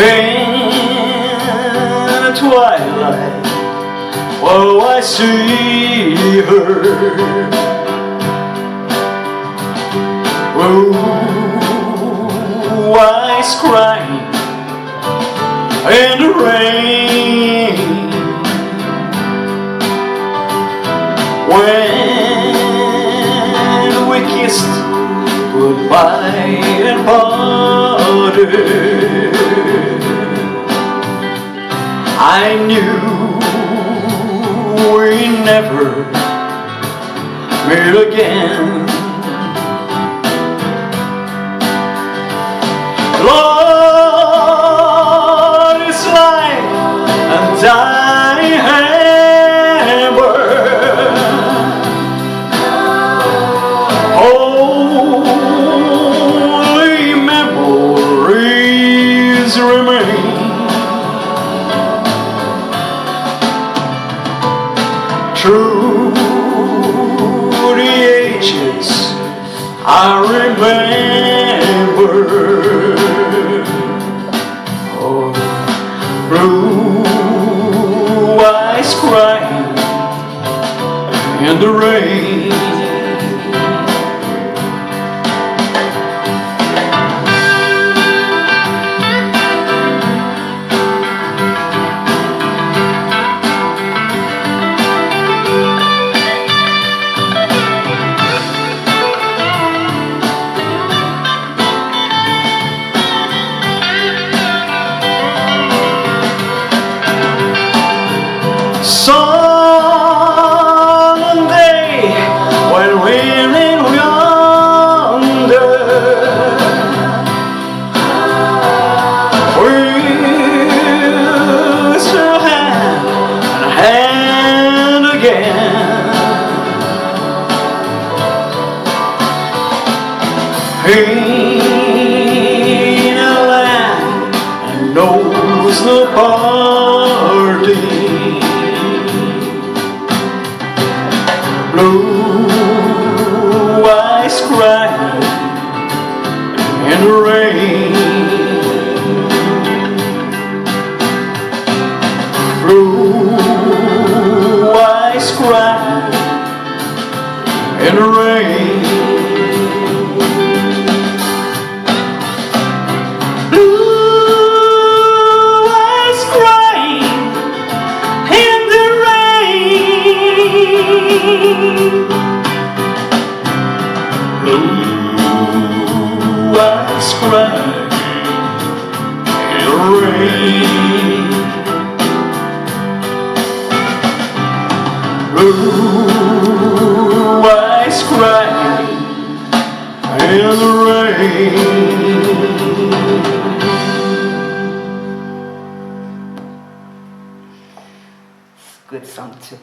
In the twilight, oh, I see her. Oh, eyes crying in the rain. When we kissed goodbye and parted, I knew we never meet again. Lord, it's like a dying ember. Only memories remain. Through the ages, I remember. Oh, blue eyes crying in the rain. Someday, when we're in yonder, we'll still hand in hand again. In a land that knows no parting, blue eyes crying in the rain. Blue eyes crying in the rain. Blue eyes crying in the rain. Blue eyes crying in the rain. Blue eyes crying in the rain. Good song too.